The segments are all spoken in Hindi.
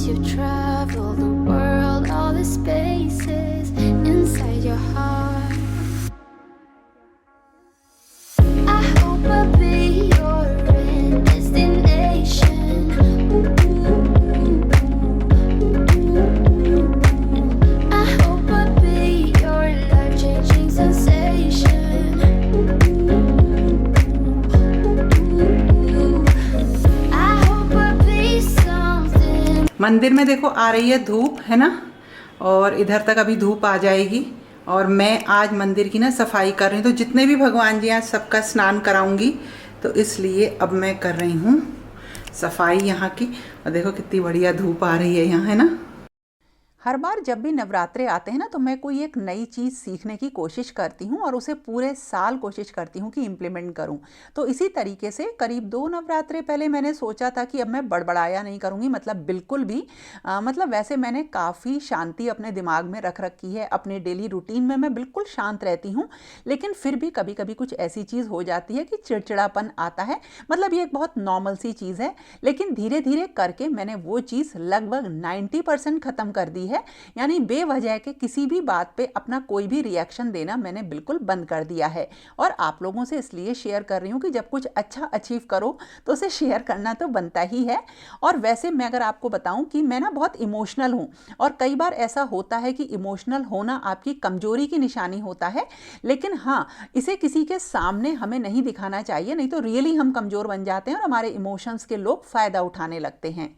you've traveled the world, all the spaces inside your heart. I hope I'll be your end destination. I hope I'll be your life-changing sensation. I hope I'll be something. मंदिर में देखो आ रही है धूप, है ना, और इधर तक अभी धूप आ जाएगी। और मैं आज मंदिर की ना सफाई कर रही हूँ, तो जितने भी भगवान जी आज सबका स्नान कराऊंगी, तो इसलिए अब मैं कर रही हूँ सफाई यहाँ की। और देखो कितनी बढ़िया धूप आ रही है यहाँ, है ना। हर बार जब भी नवरात्रे आते हैं ना, तो मैं कोई एक नई चीज़ सीखने की कोशिश करती हूँ और उसे पूरे साल कोशिश करती हूँ कि इम्प्लीमेंट करूँ। तो इसी तरीके से करीब 2 नवरात्रे पहले मैंने सोचा था कि अब मैं बड़बड़ाया नहीं करूँगी, मतलब बिल्कुल भी। मतलब वैसे मैंने काफ़ी शांति अपने दिमाग में रख रखी है, अपने डेली रूटीन में मैं बिल्कुल शांत रहती हूँ, लेकिन फिर भी कभी कभी कुछ ऐसी चीज़ हो जाती है कि चिड़चिड़ापन आता है। मतलब ये एक बहुत नॉर्मल सी चीज़ है, लेकिन धीरे धीरे करके मैंने वो चीज़ लगभग 90% ख़त्म कर दी है। यानी बेवजह के किसी भी बात पे अपना कोई भी रिएक्शन देना मैंने बिल्कुल बंद कर दिया है। और आप लोगों से इसलिए शेयर कर रही हूँ कि जब कुछ अच्छा अचीव करो तो उसे शेयर करना तो बनता ही है। और वैसे मैं अगर आपको बताऊं कि मैं ना बहुत इमोशनल हूँ, और कई बार ऐसा होता है कि इमोशनल होना आपकी कमजोरी की निशानी होता है, लेकिन हाँ, इसे किसी के सामने हमें नहीं दिखाना चाहिए, नहीं तो रियली हम कमज़ोर बन जाते हैं और हमारे इमोशंस के लोग फ़ायदा उठाने लगते हैं।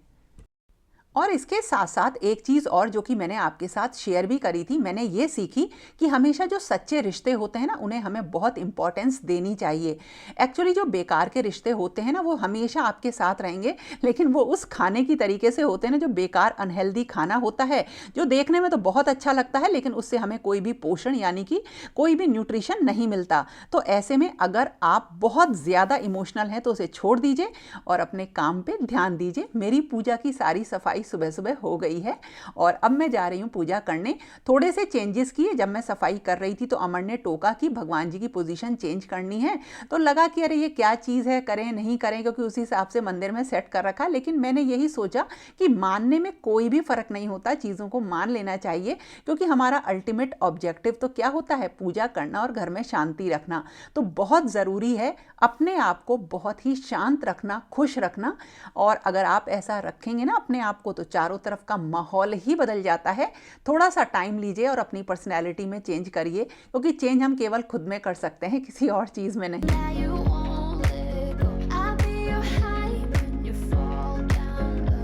और इसके साथ साथ एक चीज़ और जो कि मैंने आपके साथ शेयर भी करी थी, मैंने ये सीखी कि हमेशा जो सच्चे रिश्ते होते हैं ना, उन्हें हमें बहुत इंपॉर्टेंस देनी चाहिए। एक्चुअली जो बेकार के रिश्ते होते हैं ना, वो हमेशा आपके साथ रहेंगे, लेकिन वो उस खाने की तरीके से होते हैं ना, जो बेकार अनहेल्दी खाना होता है, जो देखने में तो बहुत अच्छा लगता है, लेकिन उससे हमें कोई भी पोषण यानी कि कोई भी न्यूट्रिशन नहीं मिलता। तो ऐसे में अगर आप बहुत ज़्यादा इमोशनल हैं तो उसे छोड़ दीजिए और अपने काम पे ध्यान दीजिए। मेरी पूजा की सारी सफाई सुबह सुबह हो गई है और अब मैं जा रही हूँ पूजा करने। थोड़े से चेंजेस किए, जब मैं सफाई कर रही थी तो अमर ने टोका कि भगवान जी की पोजीशन चेंज करनी है, तो लगा कि अरे ये क्या चीज़ है, करें नहीं करें, क्योंकि उसी हिसाब से मंदिर में सेट कर रखा। लेकिन मैंने यही सोचा कि मानने में कोई भी फ़र्क नहीं होता, चीज़ों को मान लेना चाहिए, क्योंकि हमारा अल्टीमेट ऑब्जेक्टिव तो क्या होता है, पूजा करना और घर में शांति रखना। तो बहुत ज़रूरी है अपने आप को बहुत ही शांत रखना, खुश रखना। और अगर आप ऐसा रखेंगे ना अपने आप को, तो चारों तरफ का माहौल ही बदल जाता है। थोड़ा सा टाइम लीजिए और अपनी पर्सनैलिटी में चेंज करिए, क्योंकि चेंज हम केवल खुद में कर सकते हैं, किसी और चीज़ में नहीं। Yeah, you won't let go. I'll be your high when you fall down low.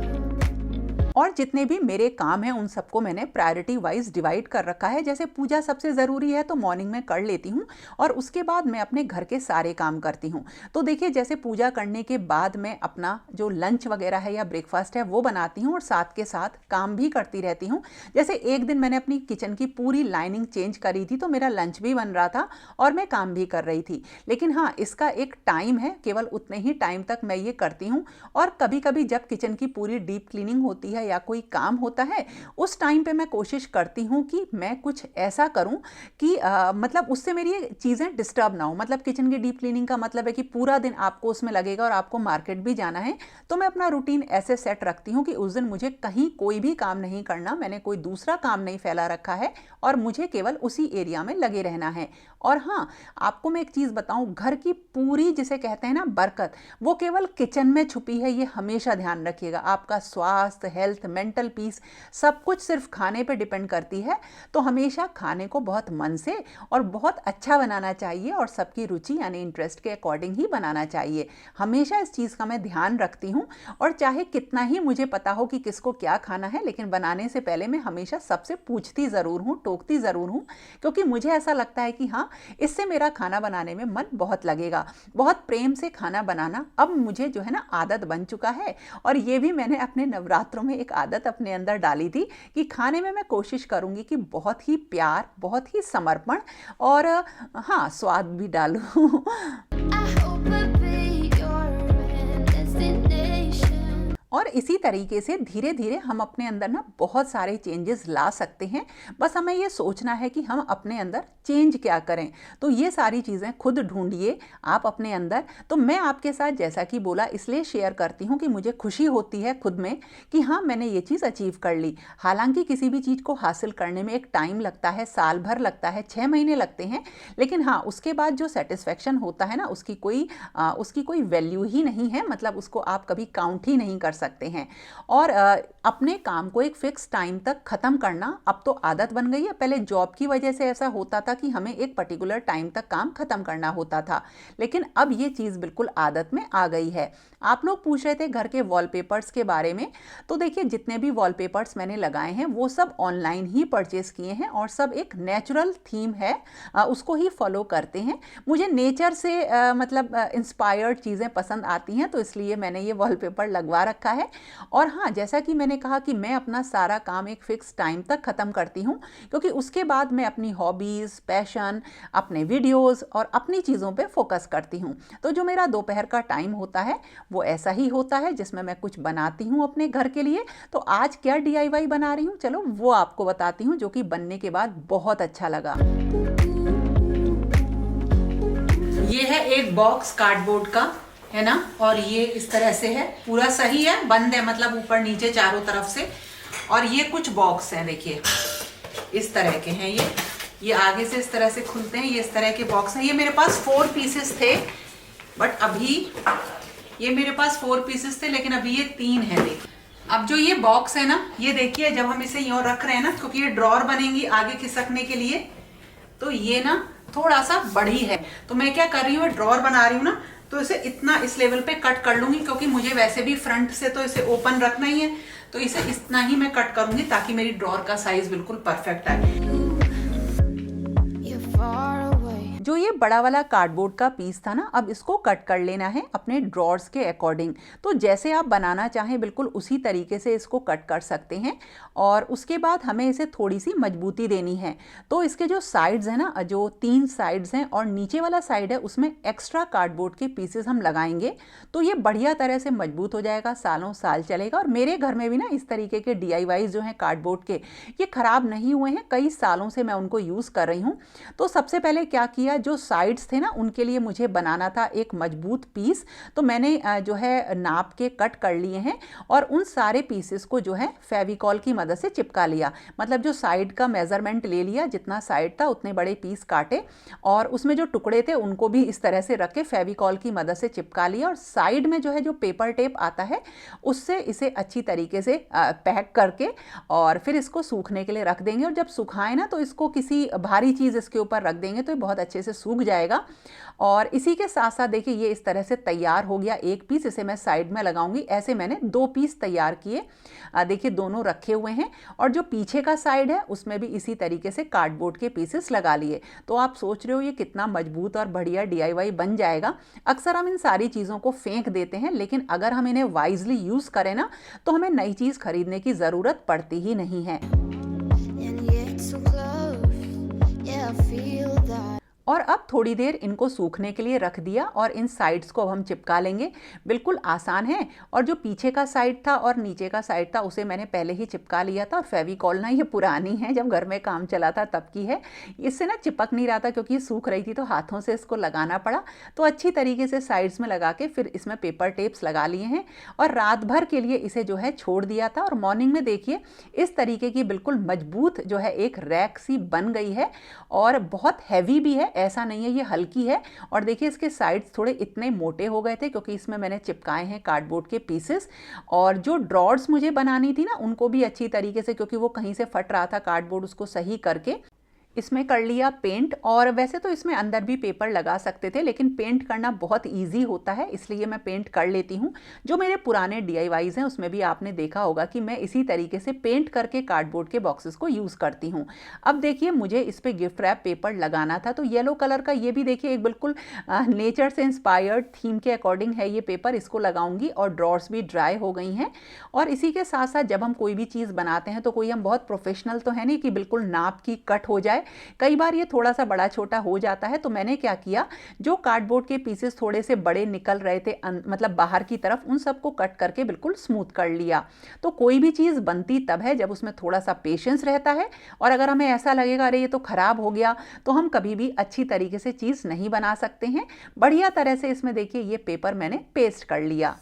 और जितने भी मेरे काम हैं उन सबको मैंने प्रायोरिटी वाइज डिवाइड कर रखा है। जैसे पूजा सबसे ज़रूरी है तो मॉर्निंग में कर लेती हूँ, और उसके बाद मैं अपने घर के सारे काम करती हूँ। तो देखिए, जैसे पूजा करने के बाद मैं अपना जो लंच वगैरह है या ब्रेकफास्ट है वो बनाती हूँ, और साथ के साथ काम भी करती रहती हूँ। जैसे एक दिन मैंने अपनी किचन की पूरी लाइनिंग चेंज करी थी, तो मेरा लंच भी बन रहा था और मैं काम भी कर रही थी। लेकिन हाँ, इसका एक टाइम है, केवल उतने ही टाइम तक मैं ये करती हूँ। और कभी कभी जब किचन की पूरी डीप क्लीनिंग होती है या कोई काम होता है, उस टाइम पे मैं कोशिश करती हूँ कि मैं कुछ ऐसा करूँ कि मतलब उससे मेरी चीज़ें डिस्टर्ब ना हो। मतलब किचन की डीप क्लीनिंग का मतलब है कि पूरा दिन आपको उसमें लगेगा और आपको मार्केट भी जाना है, तो मैं अपना रूटीन ऐसे सेट रखती हूँ कि उस दिन मुझे कहीं कोई भी काम नहीं करना, मैंने कोई दूसरा काम नहीं फैला रखा है और मुझे केवल उसी एरिया में लगे रहना है। और हाँ, आपको मैं एक चीज़ बताऊँ, घर की पूरी जिसे कहते हैं ना बरकत, वो केवल किचन में छुपी है, ये हमेशा ध्यान रखिएगा। आपका स्वास्थ्य, हेल्थ, मेंटल पीस, सब कुछ सिर्फ खाने पे डिपेंड करती है। तो हमेशा खाने को बहुत मन से और बहुत अच्छा बनाना चाहिए, और सबकी रुचि यानी इंटरेस्ट के अकॉर्डिंग ही बनाना चाहिए। हमेशा इस चीज़ का मैं ध्यान रखती हूँ। और चाहे कितना ही मुझे पता हो कि किसको क्या खाना है, लेकिन बनाने से पहले मैं हमेशा सबसे पूछती ज़रूर हूँ, टोकती ज़रूर हूँ, क्योंकि मुझे ऐसा लगता है कि हाँ, इससे मेरा खाना बनाने में मन बहुत लगेगा। बहुत प्रेम से खाना बनाना अब मुझे जो है ना आदत बन चुका है। और ये भी मैंने अपने नवरात्रों में एक आदत अपने अंदर डाली थी कि खाने में मैं कोशिश करूँगी कि बहुत ही प्यार, बहुत ही समर्पण और हाँ, स्वाद भी डालूँ। I hope I'll be your end destination. और इसी तरीके से धीरे धीरे हम अपने अंदर ना बहुत सारे चेंजेस ला सकते हैं। बस हमें ये सोचना है कि हम अपने अंदर चेंज क्या करें। तो ये सारी चीज़ें खुद ढूंढिए आप अपने अंदर। तो मैं आपके साथ जैसा कि बोला इसलिए शेयर करती हूँ कि मुझे खुशी होती है खुद में कि हाँ मैंने ये चीज़ अचीव कर ली। हालांकि किसी भी चीज़ को हासिल करने में एक टाइम लगता है, साल भर लगता है, 6 महीने लगते हैं, लेकिन हाँ उसके बाद जो सेटिस्फेक्शन होता है ना उसकी कोई वैल्यू ही नहीं है। मतलब उसको आप कभी काउंट ही नहीं कर सकते हैं। और अपने काम को एक फिक्स टाइम तक ख़त्म करना अब तो आदत बन गई है। पहले जॉब की वजह से ऐसा होता था कि हमें एक पर्टिकुलर टाइम तक काम ख़त्म करना होता था, लेकिन अब ये चीज़ बिल्कुल आदत में आ गई है। आप लोग पूछ रहे थे घर के वॉलपेपर्स के बारे में, तो देखिए जितने भी वॉलपेपर्स मैंने लगाए हैं वो सब ऑनलाइन ही परचेस किए हैं और सब एक नेचुरल थीम है, उसको ही फॉलो करते हैं। मुझे नेचर से मतलब इंस्पायर्ड चीज़ें पसंद आती हैं, तो इसलिए मैंने ये वॉलपेपर लगवा रखा है। और हाँ, जैसा कि मैंने कहा कि मैं अपना सारा काम एक फिक्स टाइम तक ख़त्म करती हूँ, क्योंकि उसके बाद मैं अपनी हॉबीज़, पैशन, अपने वीडियोज़ और अपनी चीज़ों पे फोकस करती हूँ। तो जो मेरा दोपहर का टाइम होता है वो ऐसा ही होता है जिसमें मैं कुछ बनाती हूँ अपने घर के लिए। तो आज क्या DIY बना रही हूँ, चलो वो आपको बताती हूँ, जो कि बनने के बाद बहुत अच्छा लगा। ये है एक बॉक्स कार्डबोर्ड का, है ना, और ये इस तरह से है, पूरा सही है, बंद है, मतलब ऊपर नीचे चारों तरफ से। और ये कुछ बॉक्स हैं, देखिए इस तरह के हैं ये आगे से इस तरह से खुलते हैं, ये इस तरह के बॉक्स हैं। ये मेरे पास 4 पीसेस थे, बट अभी ये मेरे पास 4 पीसेस थे, लेकिन अभी ये 3 है। देखिए अब जो ये बॉक्स है ना, ये देखिए जब हम इसे यूं रख रहे हैं ना, क्योंकि ये ड्रॉर बनेंगी आगे खिसकने के लिए, तो ये ना थोड़ा सा बड़ी है। तो मैं क्या कर रही हूँ, ड्रॉर बना रही हूँ ना, तो इसे इतना इस लेवल पे कट कर लूंगी, क्योंकि मुझे वैसे भी फ्रंट से तो इसे ओपन रखना ही है, तो इसे इतना ही मैं कट करूंगी ताकि मेरी ड्रॉर का साइज बिल्कुल परफेक्ट आए। You're far away. जो ये बड़ा वाला कार्डबोर्ड का पीस था ना, अब इसको कट कर लेना है अपने ड्रॉर्स के अकॉर्डिंग। तो जैसे आप बनाना चाहें बिल्कुल उसी तरीके से इसको कट कर सकते हैं। और उसके बाद हमें इसे थोड़ी सी मजबूती देनी है। तो इसके जो साइड्स हैं ना, जो 3 साइड्स हैं और नीचे वाला साइड है, उसमें एक्स्ट्रा कार्डबोर्ड के पीसेस हम लगाएंगे, तो ये बढ़िया तरह से मजबूत हो जाएगा, सालों साल चलेगा। और मेरे घर में भी ना इस तरीके के DIYs जो हैं कार्डबोर्ड के, ये ख़राब नहीं हुए हैं, कई सालों से मैं उनको यूज़ कर रही हूँ। तो सबसे पहले क्या किया, जो साइड्स थे ना उनके लिए मुझे बनाना था एक मजबूत पीस, तो मैंने जो है नाप के कट कर लिए हैं और उन सारे पीसेस को जो है फेविकॉल की मदद से चिपका लिया। मतलब जो साइड का मेजरमेंट ले लिया, जितना साइड था उतने बड़े पीस काटे और उसमें जो टुकड़े थे उनको भी इस तरह से रख के फेविकॉल की मदद से चिपका लिया। और साइड में जो है जो पेपर टेप आता है उससे इसे अच्छी तरीके से पैक करके और फिर इसको सूखने के लिए रख देंगे। और जब सुखाए ना तो इसको किसी भारी चीज़ इसके ऊपर रख देंगे तो ये बहुत अच्छे से सूख जाएगा। और इसी के साथ साथ देखिए ये इस तरह से तैयार हो गया एक पीस, इसे मैं साइड में लगाऊंगी। ऐसे मैंने 2 पीस तैयार किए, देखिए दोनों रखे हुए हैं। और जो पीछे का साइड है उसमें भी इसी तरीके से कार्डबोर्ड के पीसेस लगा लिए। तो आप सोच रहे हो ये कितना मजबूत और बढ़िया DIY बन जाएगा। अक्सर हम इन सारी चीज़ों को फेंक देते हैं, लेकिन अगर हम इन्हें वाइजली यूज़ करें ना तो हमें नई चीज़ खरीदने की ज़रूरत पड़ती ही नहीं है। And yet so close. Yeah, I feel that. और अब थोड़ी देर इनको सूखने के लिए रख दिया और इन साइड्स को अब हम चिपका लेंगे। बिल्कुल आसान है। और जो पीछे का साइड था और नीचे का साइड था उसे मैंने पहले ही चिपका लिया था। और फेविकॉल ना ये पुरानी है, जब घर में काम चला था तब की है, इससे ना चिपक नहीं रहा था क्योंकि ये सूख रही थी, तो हाथों से इसको लगाना पड़ा। तो अच्छी तरीके से साइड्स में लगा के फिर इसमें पेपर टेप्स लगा लिए हैं और रात भर के लिए इसे जो है छोड़ दिया था। और मॉर्निंग में देखिए इस तरीके की बिल्कुल मजबूत जो है एक रैक सी बन गई है और बहुत हैवी भी है, ऐसा नहीं है ये हल्की है। और देखिए इसके साइड्स थोड़े इतने मोटे हो गए थे क्योंकि इसमें मैंने चिपकाए हैं कार्डबोर्ड के पीसेस। और जो ड्रॉर्स मुझे बनानी थी ना उनको भी अच्छी तरीके से, क्योंकि वो कहीं से फट रहा था कार्डबोर्ड, उसको सही करके इसमें कर लिया पेंट। और वैसे तो इसमें अंदर भी पेपर लगा सकते थे, लेकिन पेंट करना बहुत इजी होता है, इसलिए मैं पेंट कर लेती हूँ। जो मेरे पुराने DIYs हैं उसमें भी आपने देखा होगा कि मैं इसी तरीके से पेंट करके कार्डबोर्ड के बॉक्सेस को यूज़ करती हूँ। अब देखिए मुझे इस पर गिफ्ट रैप पेपर लगाना था, तो येलो कलर का ये भी देखिए एक बिल्कुल नेचर से इंस्पायर्ड थीम के अकॉर्डिंग है ये पेपर, इसको लगाऊंगी। और ड्रॉर्स भी ड्राई हो गई हैं। और इसी के साथ साथ जब हम कोई भी चीज़ बनाते हैं तो कोई हम बहुत प्रोफेशनल तो है नहीं कि बिल्कुल नाप की कट हो जाए, कई बार ये थोड़ा सा बड़ा छोटा हो जाता है। तो मैंने क्या किया, जो कार्डबोर्ड के पीसेस थोड़े से बड़े निकल रहे थे मतलब बाहर की तरफ, उन सबको कट करके बिल्कुल स्मूथ कर लिया। तो कोई भी चीज़ बनती तब है जब उसमें थोड़ा सा पेशेंस रहता है, और अगर हमें ऐसा लगेगा अरे ये तो ख़राब हो गया, तो हम कभी भी अच्छी तरीके से चीज़ नहीं बना सकते हैं। बढ़िया तरह से इसमें देखिए ये पेपर मैंने पेस्ट कर लिया।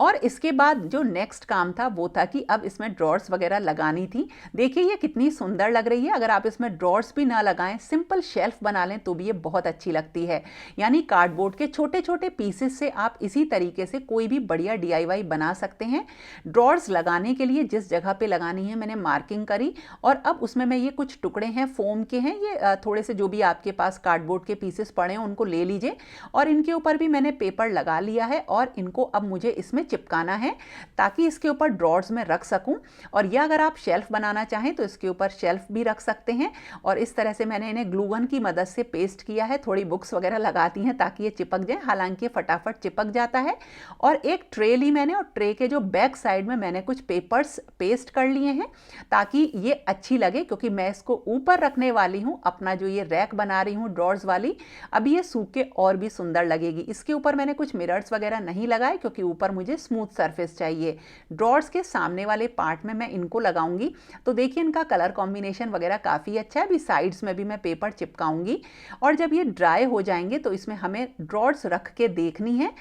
और इसके बाद जो नेक्स्ट काम था वो था कि अब इसमें ड्रॉर्स वगैरह लगानी थी। देखिए ये कितनी सुंदर लग रही है। अगर आप इसमें ड्रॉर्स भी ना लगाएं, सिंपल शेल्फ बना लें तो भी ये बहुत अच्छी लगती है। यानी कार्डबोर्ड के छोटे छोटे पीसेस से आप इसी तरीके से कोई भी बढ़िया DIY बना सकते हैं। ड्रॉर्स लगाने के लिए जिस जगह पे लगानी है मैंने मार्किंग करी, और अब उसमें मैं ये कुछ टुकड़े हैं फोम के हैं, ये थोड़े से जो भी आपके पास कार्डबोर्ड के पीसेस पड़े हैं उनको ले लीजिए, और इनके ऊपर भी मैंने पेपर लगा लिया है, और इनको अब मुझे इसमें चिपकाना है ताकि इसके ऊपर ड्रॉर्स में रख सकूं। और यह अगर आप शेल्फ बनाना चाहें तो इसके ऊपर शेल्फ भी रख सकते हैं। और इस तरह से मैंने इन्हें ग्लू गन की मदद से पेस्ट किया है। थोड़ी बुक्स वगैरह लगाती हैं ताकि ये चिपक जाए, हालांकि फटाफट चिपक जाता है। और एक ट्रे ली मैंने, और ट्रे के जो बैक साइड में मैंने कुछ पेपर्स पेस्ट कर लिए हैं ताकि ये अच्छी लगे, क्योंकि मैं इसको ऊपर रखने वाली हूँ। अपना जो ये रैक बना रही हूँ ड्रॉर्स वाली, अभी ये सूख के और भी सुंदर लगेगी। इसके ऊपर मैंने कुछ मिरर्स वगैरह नहीं लगाए क्योंकि ऊपर मुझे स्मूथ सरफेस चाहिए। ड्रॉर्स के सामने वाले पार्ट में मैं इनको लगाऊंगी। तो देखिए इनका कलर कॉम्बिनेशन वगैरह काफ़ी अच्छा है। अभी साइड्स में भी मैं पेपर चिपकाऊंगी, और जब ये ड्राई हो जाएंगे तो इसमें हमें ड्रॉर्स रख के देखनी है।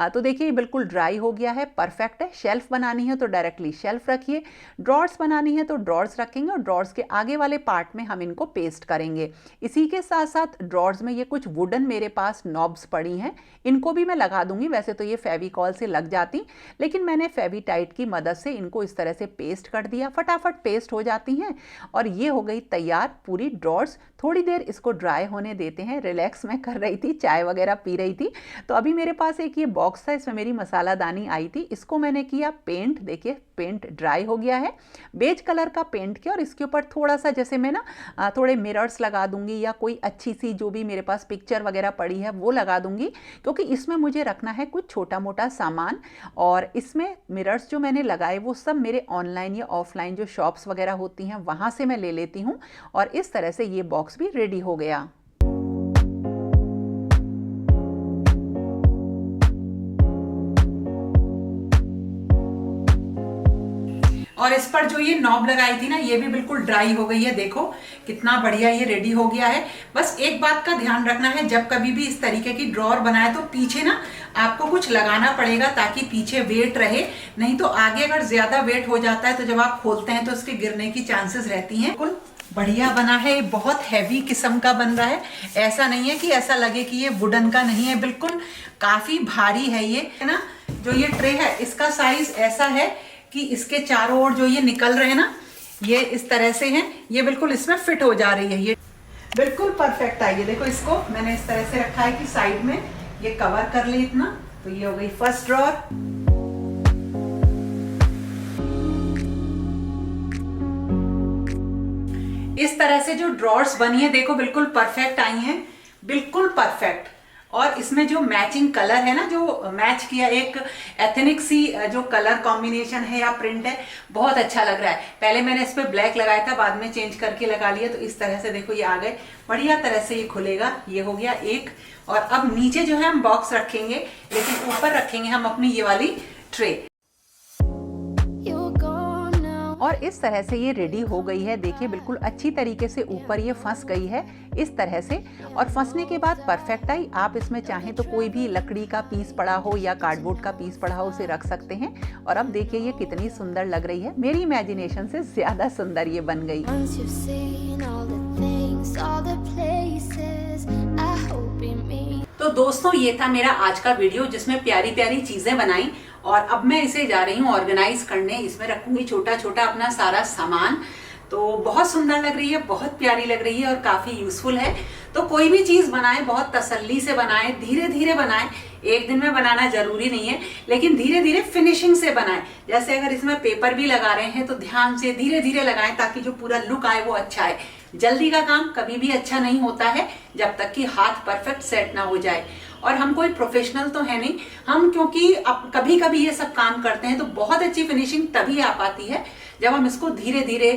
तो देखिए ये बिल्कुल ड्राई हो गया है, परफेक्ट है। शेल्फ बनानी है तो डायरेक्टली शेल्फ रखिए, ड्रॉर्स बनानी है तो ड्रॉर्स रखेंगे, और ड्रॉर्स के आगे वाले पार्ट में हम इनको पेस्ट करेंगे। इसी के साथ साथ ड्रॉर्स में ये कुछ वुडन मेरे पास नॉब्स पड़ी हैं, इनको भी मैं लगा दूंगी। वैसे तो ये फेविकॉल से लग जाती, लेकिन मैंने फेविटाइट की मदद से इनको इस तरह से पेस्ट कर दिया। फटाफट पेस्ट हो जाती हैं, और ये हो गई तैयार पूरी ड्रॉर्स। थोड़ी देर इसको ड्राई होने देते हैं। रिलैक्स मैं कर रही थी, चाय वगैरह पी रही थी। तो अभी मेरे पास एक ये बॉक्स था, इसमें मेरी मसालादानी आई थी, इसको मैंने किया पेंट। देखिए पेंट ड्राई हो गया है, बेज कलर का पेंट किया, और इसके ऊपर थोड़ा सा जैसे मैं ना थोड़े मिरर्स लगा दूंगी, या कोई अच्छी सी जो भी मेरे पास पिक्चर वगैरह पड़ी है वो लगा दूंगी, क्योंकि इसमें मुझे रखना है कुछ छोटा मोटा सामान। और इसमें मिरर्स जो मैंने लगाए वो सब मेरे ऑनलाइन या ऑफलाइन जो शॉप्स वगैरह होती हैं वहाँ से मैं ले लेती हूँ। और इस तरह से ये बॉक्स भी रेडी हो गया। और इस पर जो ये नॉब लगाई थी ना, ये भी बिल्कुल ड्राई हो गई है। देखो कितना बढ़िया ये रेडी हो गया है। बस एक बात का ध्यान रखना है, जब कभी भी इस तरीके की ड्रॉअर बनाए तो पीछे ना आपको कुछ लगाना पड़ेगा ताकि पीछे वेट रहे, नहीं तो आगे अगर ज्यादा वेट हो जाता है तो जब आप खोलते हैं तो उसके गिरने की चांसेस रहती हैं। बिल्कुल बढ़िया बना है, बहुत हैवी किस्म का बन रहा है। ऐसा नहीं है कि ऐसा लगे कि ये वुडन का नहीं है, बिल्कुल काफी भारी है ये, है ना। जो ये ट्रे है इसका साइज ऐसा है कि इसके चारों ओर जो ये निकल रहे हैं ना, ये इस तरह से हैं, ये बिल्कुल इसमें फिट हो जा रही है। ये बिल्कुल परफेक्ट आई है। देखो इसको मैंने इस तरह से रखा है कि साइड में ये कवर कर ले इतना। तो ये हो गई फर्स्ट ड्रॉअर। इस तरह से जो ड्रॉर्स बनी है देखो बिल्कुल परफेक्ट आई हैं, बिल्कुल परफेक्ट। और इसमें जो मैचिंग कलर है ना, जो मैच किया एक एथनिक सी जो कलर कॉम्बिनेशन है या प्रिंट है, बहुत अच्छा लग रहा है। पहले मैंने इस पर ब्लैक लगाया था, बाद में चेंज करके लगा लिया। तो इस तरह से देखो ये आ गए, बढ़िया तरह से ये खुलेगा। ये हो गया एक। और अब नीचे जो है हम बॉक्स रखेंगे, लेकिन ऊपर रखेंगे हम अपनी ये वाली ट्रे। और इस तरह से ये रेडी हो गई है। देखिए बिल्कुल अच्छी तरीके से ऊपर ये फंस गई है इस तरह से, और फंसने के बाद परफेक्ट आई। आप इसमें चाहें तो कोई भी लकड़ी का पीस पड़ा हो या कार्डबोर्ड का पीस पड़ा हो उसे रख सकते हैं। और अब देखिए ये कितनी सुंदर लग रही है, मेरी इमेजिनेशन से ज्यादा सुंदर ये बन गई। तो दोस्तों ये था मेरा आज का वीडियो जिसमें प्यारी प्यारी चीजें बनाई, और अब मैं इसे जा रही हूँ ऑर्गेनाइज करने। इसमें रखूंगी छोटा छोटा अपना सारा सामान। तो बहुत सुंदर लग रही है, बहुत प्यारी लग रही है और काफी यूजफुल है। तो कोई भी चीज बनाए बहुत तसल्ली से बनाए, धीरे धीरे बनाए। एक दिन में बनाना जरूरी नहीं है, लेकिन धीरे धीरे फिनिशिंग से बनाए। जैसे अगर इसमें पेपर भी लगा रहे हैं तो ध्यान से धीरे धीरे लगाएं ताकि जो पूरा लुक आए वो अच्छा है। जल्दी का काम कभी भी अच्छा नहीं होता है जब तक कि हाथ परफेक्ट सेट ना हो जाए। और हम कोई प्रोफेशनल तो है नहीं, हम क्योंकि अब कभी कभी ये सब काम करते हैं तो बहुत अच्छी फिनिशिंग तभी आ पाती है जब हम इसको धीरे धीरे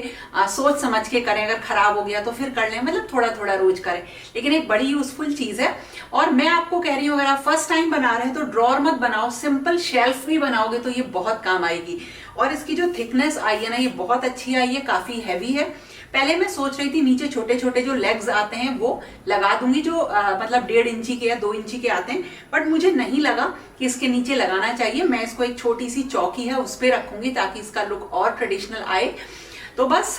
सोच समझ के करें। अगर खराब हो गया तो फिर कर लें, मतलब थोड़ा थोड़ा रोज करें, लेकिन एक बड़ी यूजफुल चीज है। और मैं आपको कह रही हूँ, अगर आप फर्स्ट टाइम बना रहे हैं तो ड्रॉर मत बनाओ, सिंपल शेल्फ भी बनाओगे तो ये बहुत काम आएगी। और इसकी जो थिकनेस आई है ना, ये बहुत अच्छी आई है, काफी हैवी है। पहले मैं सोच रही थी नीचे छोटे छोटे जो लेग्स आते हैं वो लगा दूंगी, जो मतलब 1.5 इंची के या 2 इंची के आते हैं, बट मुझे नहीं लगा कि इसके नीचे लगाना चाहिए। मैं इसको एक छोटी सी चौकी है उस पर रखूंगी ताकि इसका लुक और ट्रेडिशनल आए। तो बस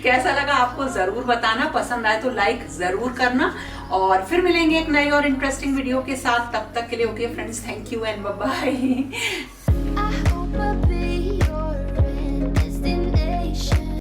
कैसा लगा आपको जरूर बताना, पसंद आए तो लाइक जरूर करना, और फिर मिलेंगे एक नई और इंटरेस्टिंग वीडियो के साथ। तब तक के लिए okay friends, thank you and bye bye. I hope a